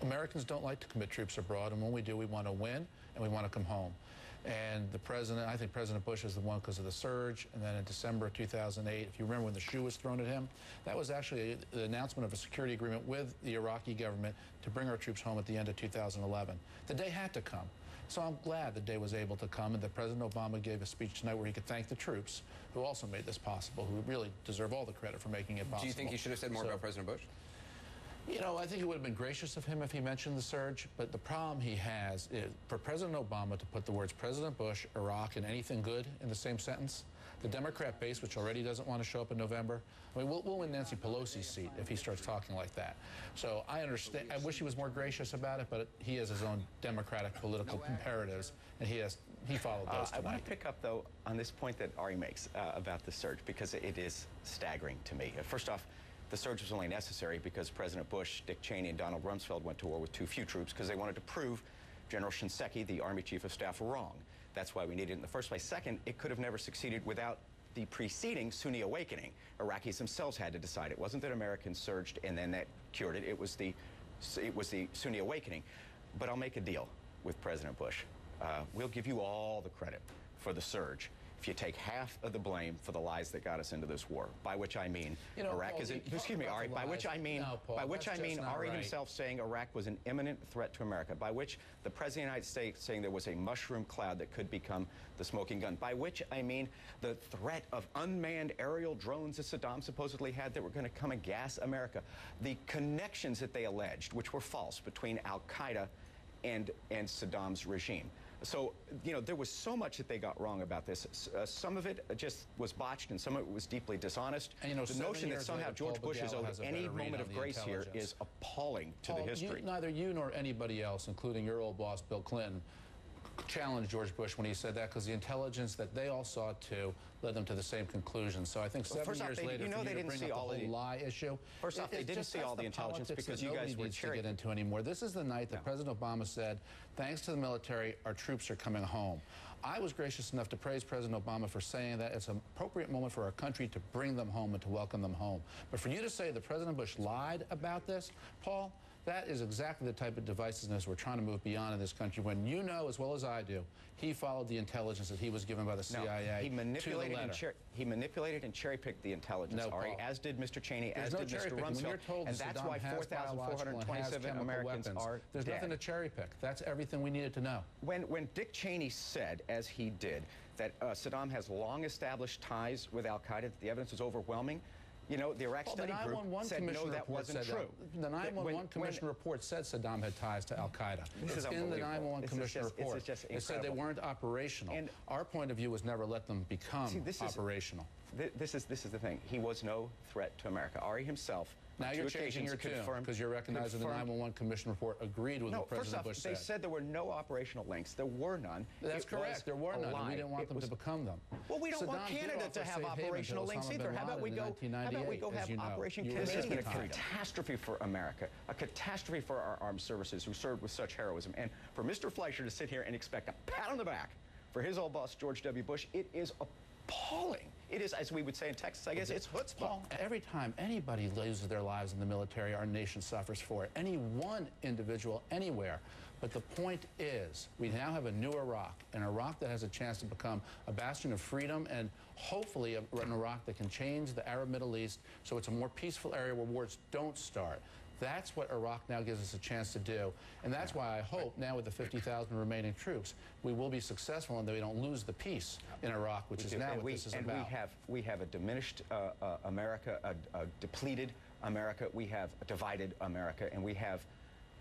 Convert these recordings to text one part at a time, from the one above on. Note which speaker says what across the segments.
Speaker 1: Americans don't like to commit troops abroad, and when we do, we want to win and we want to come home. And the president, I think President Bush is the one because of the surge, and then in December of 2008, if you remember when the shoe was thrown at him, that was actually the announcement of a security agreement with the Iraqi government to bring our troops home at the end of 2011. The day had to come. So I'm glad the day was able to come and that President Obama gave a speech tonight where he could thank the troops who also made this possible, who really deserve all the credit for making it possible.
Speaker 2: Do you think he should have said more about President Bush?
Speaker 1: You know, I think it would have been gracious of him if he mentioned the surge, but the problem he has is for President Obama to put the words President Bush, Iraq, and anything good in the same sentence. The Democrat base, which already doesn't want to show up in November, I mean, we'll win Nancy Pelosi's seat if he starts talking like that. So I understand. I wish he was more gracious about it, but he has his own democratic political imperatives, and he followed those tonight.
Speaker 3: I want to pick up, though, on this point that Ari makes about the surge, because it is staggering to me. First off, the surge was only necessary because President Bush, Dick Cheney, and Donald Rumsfeld went to war with too few troops because they wanted to prove General Shinseki, the Army Chief of Staff, wrong. That's why we needed it in the first place. Second, it could have never succeeded without the preceding Sunni awakening. Iraqis themselves had to decide. It wasn't that Americans surged and then that cured it. It was the Sunni awakening. But I'll make a deal with President Bush. We'll give you all the credit for the surge if you take half of the blame for the lies that got us into this war, by which I mean Iraq
Speaker 1: Paul,
Speaker 3: is an, excuse me, Ari, by which I mean Ari himself saying Iraq was an imminent threat to America, by which the President of the United States saying there was a mushroom cloud that could become the smoking gun, by which I mean the threat of unmanned aerial drones that Saddam supposedly had that were going to come and gas America, the connections that they alleged, which were false, between Al-Qaeda and Saddam's regime. So, you know, there was so much that they got wrong about this. Some of it just was botched and some of it was deeply dishonest. And, you know, the notion that somehow George Bush is owed any moment of grace here is appalling to the history.
Speaker 1: Neither you nor anybody else, including your old boss, Bill Clinton, challenged George Bush when he said that, because the intelligence that they all saw too led them to the same conclusion. So I think 7 years later,
Speaker 3: you know, they didn't see all the
Speaker 1: lie issue.
Speaker 3: First off, they didn't see all the intelligence because you guys were cherry.
Speaker 1: Get into anymore. This is the night that President Obama said, "Thanks to the military, our troops are coming home." I was gracious enough to praise President Obama for saying that it's an appropriate moment for our country to bring them home and to welcome them home. But for you to say that President Bush lied about this, Paul, that is exactly the type of divisiveness we're trying to move beyond in this country, when you know as well as I do, he followed the intelligence that he was given by the CIA.
Speaker 3: He manipulated and cherry-picked the intelligence, Ari, as did Mr. Cheney, as did Mr. Rumsfeld, and that's why 4,427 Americans are
Speaker 1: dead. There's nothing to cherry-pick. That's everything we needed to know.
Speaker 3: When Dick Cheney said, as he did, that Saddam has long-established ties with Al-Qaeda, that the evidence is overwhelming, you know, the Iraq Study Group said no, that wasn't true.
Speaker 1: The 911 Commission report said Saddam had ties to Al-Qaeda. It's in the 911 Commission report. It said they weren't operational. And our point of view was never let them become operational.
Speaker 3: This is the thing. He was no threat to America. Ari himself,
Speaker 1: now you're changing your tune because you're recognizing the 911 Commission report agreed with what President Bush said.
Speaker 3: They said there were no operational links. There were none.
Speaker 1: That's correct. There were none, and we didn't want them to become them.
Speaker 3: Well, we don't want Canada to have operational links either. How about we go have Operation Kiss? This has been a catastrophe for America, a catastrophe for our armed services who served with such heroism. And for Mr. Fleischer to sit here and expect a pat on the back for his old boss, George W. Bush, it is appalling. It is, as we would say in Texas, I guess, it's chutzpah.
Speaker 1: Every time anybody loses their lives in the military, our nation suffers for it. Any one individual, anywhere. But the point is, we now have a new Iraq, an Iraq that has a chance to become a bastion of freedom, and hopefully an Iraq that can change the Arab Middle East so it's a more peaceful area where wars don't start. That's what Iraq now gives us a chance to do. And that's why I hope now with the 50,000 remaining troops, we will be successful and that we don't lose the peace in Iraq, which is now what this is about.
Speaker 3: And we have a diminished America, a depleted America, we have a divided America, and we have,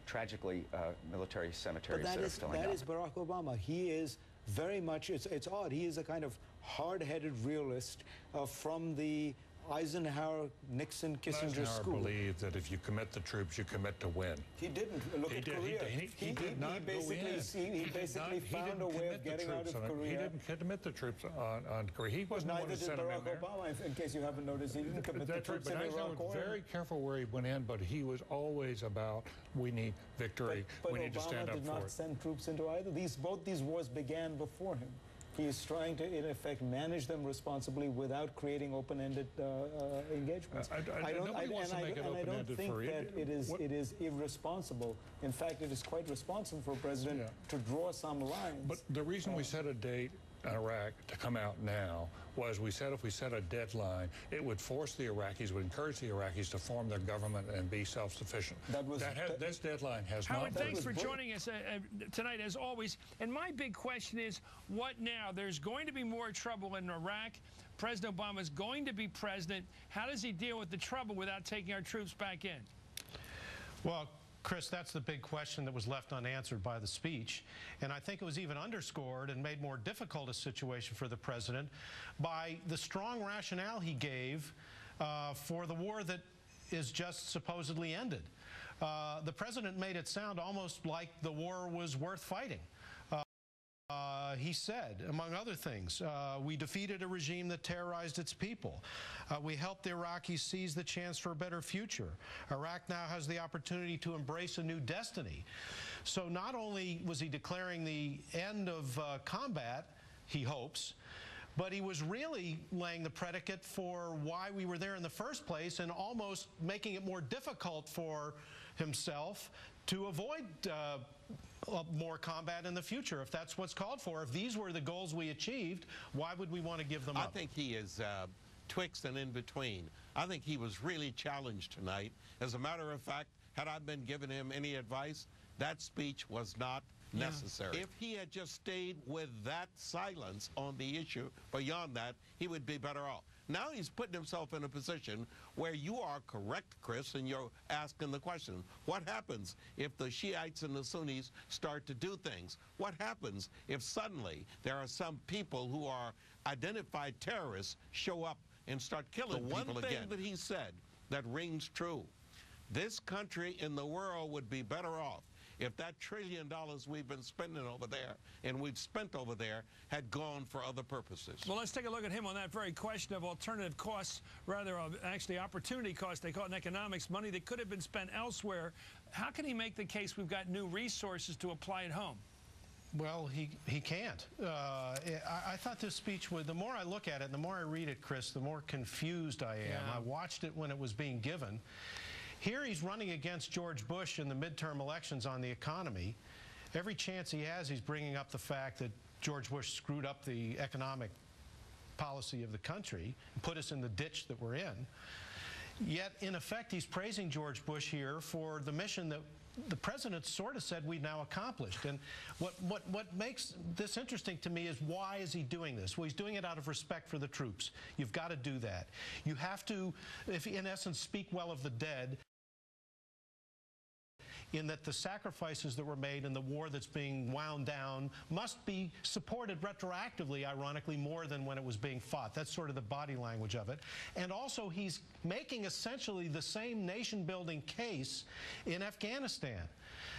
Speaker 3: tragically, military cemeteries that are filling up.
Speaker 4: That is Barack Obama. He is very much, it's odd, he is a kind of hard-headed realist from the Eisenhower, Nixon, Kissinger school.
Speaker 5: Eisenhower believed that if you commit the troops, you commit to win.
Speaker 4: He didn't. Look at Korea.
Speaker 5: He did not go in.
Speaker 4: He basically found a way of getting out of Korea.
Speaker 5: He didn't commit the troops on Korea. He wasn't the one who sent them in there.
Speaker 4: Neither did Barack Obama, in case you haven't noticed. He didn't commit the troops in Iraq.
Speaker 5: But was very careful where he went in, but he was always about, we need victory.
Speaker 4: But
Speaker 5: we need to stand up for it.
Speaker 4: Obama did not send troops into either. Both these wars began before him. He's trying to, in effect, manage them responsibly without creating open-ended engagements.
Speaker 5: I don't
Speaker 4: think that it is irresponsible. In fact, it is quite responsible for a president to draw some lines.
Speaker 5: But the reason we set a date in Iraq to come out now was we said if we set a deadline, it would force the Iraqis, would encourage the Iraqis to form their government and be self-sufficient. This deadline has not.
Speaker 2: Howard, thanks for joining us tonight, as always. And my big question is, what now? There's going to be more trouble in Iraq. President Obama is going to be president. How does he deal with the trouble without taking our troops back in?
Speaker 6: Well, Chris, that's the big question that was left unanswered by the speech. And I think it was even underscored and made more difficult a situation for the president by the strong rationale he gave for the war that is just supposedly ended. The president made it sound almost like the war was worth fighting. He said, among other things, we defeated a regime that terrorized its people. We helped the Iraqis seize the chance for a better future. Iraq now has the opportunity to embrace a new destiny. So not only was he declaring the end of combat, he hopes, but he was really laying the predicate for why we were there in the first place and almost making it more difficult for himself to avoid more combat in the future, if that's what's called for. If these were the goals we achieved, why would we want to give them up?
Speaker 7: I think he is twixt and in between. I think he was really challenged tonight. As a matter of fact, had I been giving him any advice, that speech was not necessary. If he had just stayed with that silence on the issue, beyond that, he would be better off. Now he's putting himself in a position where you are correct, Chris, and you're asking the question, what happens if the Shiites and the Sunnis start to do things? What happens if suddenly there are some people who are identified terrorists show up and start killing people again? The one thing that he said that rings true, this country in the world would be better off if that $1 trillion we've been spending over there and we've spent over there had gone for other purposes.
Speaker 2: Well, let's take a look at him on that very question of alternative costs, rather actually opportunity costs, they call it in economics, money that could have been spent elsewhere. How can he make the case we've got new resources to apply at home?
Speaker 6: Well, he can't. I thought this speech was, the more I look at it, the more I read it, Chris, the more confused I am.
Speaker 2: Yeah.
Speaker 6: I watched it when it was being given. Here he's running against George Bush in the midterm elections on the economy. Every chance he has, he's bringing up the fact that George Bush screwed up the economic policy of the country and put us in the ditch that we're in. Yet, in effect, he's praising George Bush here for the mission that the president sort of said we've now accomplished. And what makes this interesting to me is, why is he doing this? Well, he's doing it out of respect for the troops. You've got to do that. You have to, if in essence, speak well of the dead, in that the sacrifices that were made in the war that's being wound down must be supported retroactively, ironically, more than when it was being fought. That's sort of the body language of it. And also, he's making essentially the same nation-building case in Afghanistan.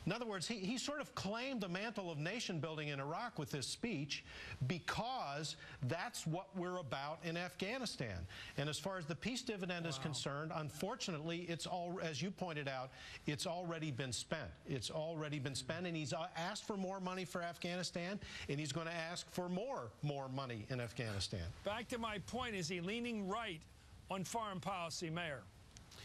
Speaker 6: In other words, he sort of claimed the mantle of nation-building in Iraq with this speech because that's what we're about in Afghanistan. And as far as the peace dividend is concerned, unfortunately, it's all, as you pointed out, it's already been spent. It's already been spent, and he's asked for more money for Afghanistan, and he's going to ask for more money in Afghanistan.
Speaker 2: Back to my point, is he leaning right on foreign policy, Mayor?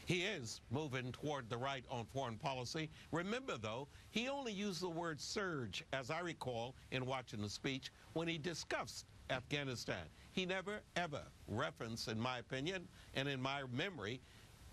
Speaker 7: He is moving toward the right on foreign policy. Remember, though, he only used the word surge, as I recall in watching the speech, when he discussed Afghanistan. He never, ever referenced, in my opinion and in my memory,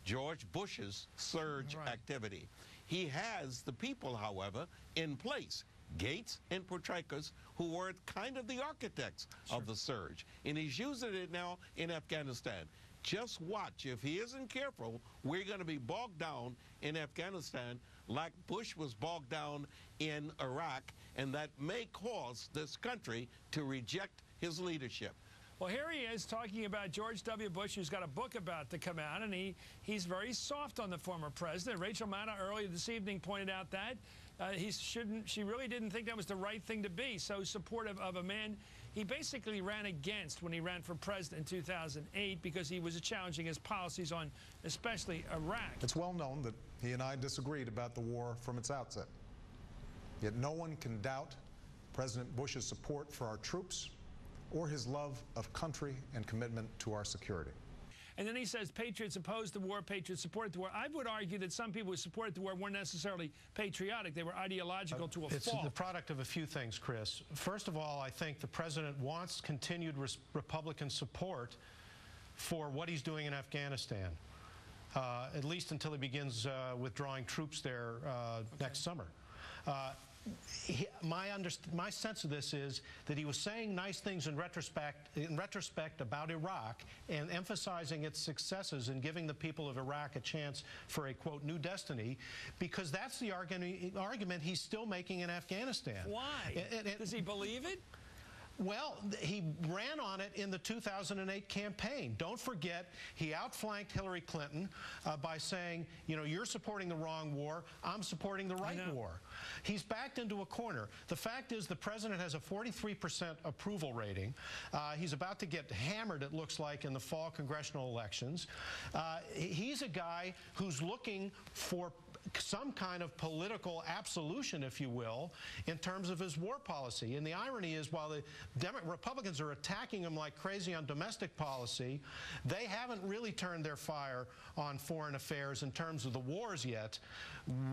Speaker 7: George Bush's surge activity. He has the people, however, in place, Gates and Petraeus, who were kind of the architects of the surge. And he's using it now in Afghanistan. Just watch. If he isn't careful, we're going to be bogged down in Afghanistan like Bush was bogged down in Iraq, and that may cause this country to reject his leadership.
Speaker 2: Well, here he is talking about George W. Bush, who's got a book about to come out, and he's very soft on the former president. Rachel Maddow earlier this evening pointed out that she really didn't think that was the right thing to be, so supportive of a man he basically ran against when he ran for president in 2008 because he was challenging his policies on especially Iraq.
Speaker 8: It's well known that he and I disagreed about the war from its outset. Yet no one can doubt President Bush's support for our troops or his love of country and commitment to our security.
Speaker 2: And then he says patriots opposed the war, patriots support the war. I would argue that some people who supported the war weren't necessarily patriotic. They were ideological to a fault.
Speaker 6: It's the product of a few things, Chris. First of all, I think the president wants continued Republican support for what he's doing in Afghanistan, at least until he begins withdrawing troops there next summer. My sense of this is that he was saying nice things in retrospect about Iraq and emphasizing its successes and giving the people of Iraq a chance for a, quote, new destiny, because that's the argument he's still making in Afghanistan.
Speaker 2: Why? Does he believe it?
Speaker 6: Well, he ran on it in the 2008 campaign. Don't forget, he outflanked Hillary Clinton by saying, you know, you're supporting the wrong war, I'm supporting the right war. He's backed into a corner. The fact is the president has a 43% approval rating. He's about to get hammered, it looks like, in the fall congressional elections. He's a guy who's looking for some kind of political absolution, if you will, in terms of his war policy. And the irony is, while the Republicans are attacking him like crazy on domestic policy, they haven't really turned their fire on foreign affairs in terms of the wars yet.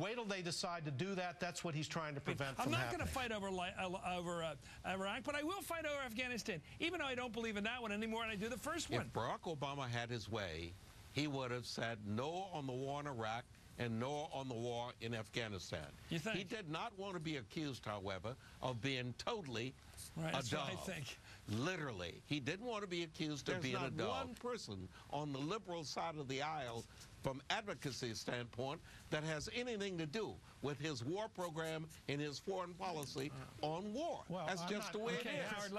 Speaker 6: Wait till they decide to do that. That's what he's trying to prevent from happening.
Speaker 2: I'm not going to fight over Iraq, but I will fight over Afghanistan, even though I don't believe in that one anymore and I do the first one.
Speaker 7: If Barack Obama had his way, he would have said no on the war in Iraq and no on the war in Afghanistan.
Speaker 2: You think?
Speaker 7: He did not want to be accused, however, of being totally a
Speaker 2: that's
Speaker 7: dove.
Speaker 2: what I think.
Speaker 7: Literally. He didn't want to be accused of being a dove. There's not one person on the liberal side of the aisle from advocacy standpoint that has anything to do with his war program and his foreign policy on war.
Speaker 6: Well,
Speaker 7: that's just the way it is.
Speaker 2: Howard,